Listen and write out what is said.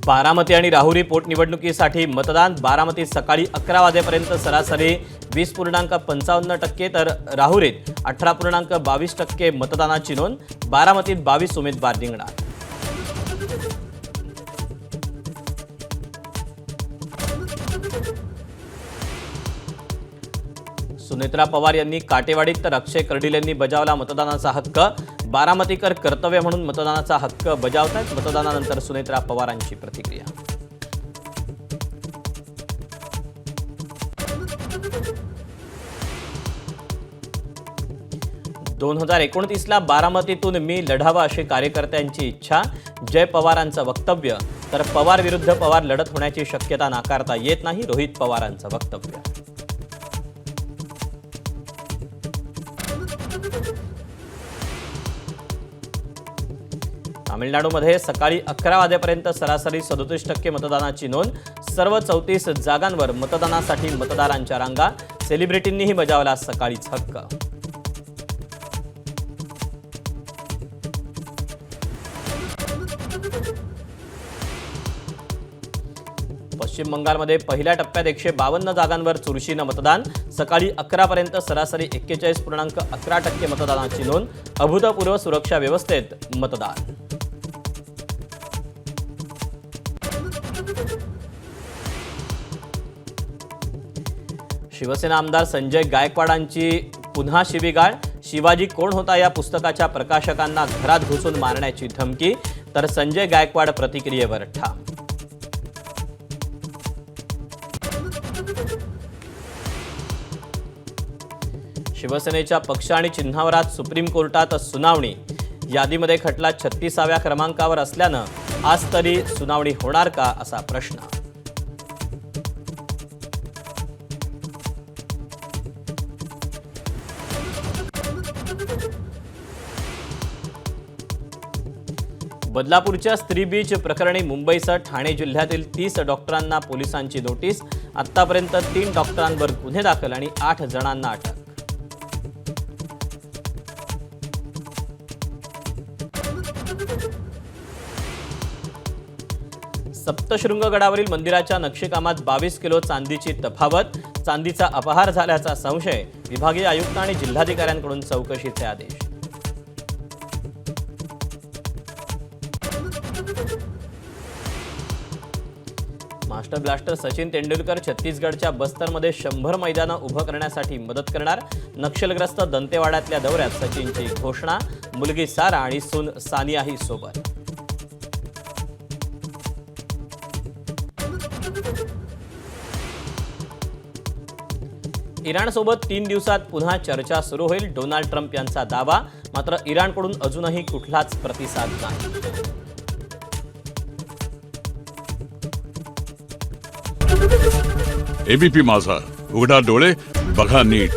बारामती आणि राहुरी पोटनिवडणुकीसाठी मतदान बारामतीत सकाळी 11 वाजेपर्यंत सरासरी 20.55% तर राहुरीत 18.22% मतदानाची नोंद। बारामतीत 22 उमेदवार रिंगणात। सुनेत्रा पवार यांनी काटेवाडीत तर अक्षय कर्डिल यांनी बजावला मतदानाचा हक्क। बारामतीकर कर्तव्य म्हणून मतदानाचा हक्क बजावतात। मतदानानंतर सुनेत्रा पवारांची प्रतिक्रिया। दोन 2029ला बारामतीतून मी लढावा अशी कार्यकर्त्यांची इच्छा। जय पवारांचं वक्तव्य। तर पवार विरुद्ध पवार लढत होण्याची शक्यता नाकारता येत नाही, रोहित पवारांचं वक्तव्य। तामिळनाडूमध्ये सकाळी 11 वाजेपर्यंत सरासरी 37% मतदानाची नोंद। सर्व 34 जागांवर मतदानासाठी मतदारांच्या रांगा। सेलिब्रिटींनीही बजावला सकाळीच हक्क। पश्चिम बंगालमध्ये पहिल्या टप्प्यात 152 जागांवर चुरशीनं मतदान। सकाळी 11 पर्यंत सरासरी 41.11% मतदानाची नोंद। अभूतपूर्व सुरक्षा व्यवस्थेत मतदान। शिवसेना आमदार संजय गायकवाडांची पुन्हा शिवीगाळ। शिवाजी कोण होता या पुस्तकाच्या प्रकाशकांना घरात घुसून मारण्याची धमकी। तर संजय गायकवाड प्रतिक्रियेवर ठाम। शिवसेनेच्या पक्ष आणि चिन्हावर आज सुप्रीम कोर्टात सुनावणी। यादीमध्ये खटला 36व्या क्रमांकावर असल्यानं आज तरी सुनावणी होणार का असा प्रश्न। बदलापूरच्या स्त्री बीच प्रकरणी मुंबईसह ठाणे जिल्ह्यातील 30 डॉक्टरांना पोलिसांची नोटीस। आतापर्यंत 3 डॉक्टरांवर गुन्हे दाखल आणि 8 जणांना अटक। सप्तशृंगगडावरील मंदिराच्या नक्षीकामात 22 किलो चांदीची तफावत। चांदीचा अपहार झाल्याचा संशय। विभागीय आयुक्त आणि जिल्हाधिकाऱ्यांकडून चौकशीचे आदेश। मास्टर ब्लास्टर सचिन तेंडुलकर छत्तीसगडच्या बस्तरमध्ये 100 मैदानं उभं करण्यासाठी मदत करणार। नक्षलग्रस्त दंतेवाड्यातल्या दौऱ्यात सचिनची घोषणा। मुलगी सारा आणि सून सानियाही सोबत। इराणसोबत 3 दिवसात पुन्हा चर्चा सुरू होईल। डोनाल्ड ट्रम्प यांचा दावा। मात्र इराणकडून अजूनही कुठलाच प्रतिसाद नाही। एबीपी माझा, उघडा डोळे बघा नीट।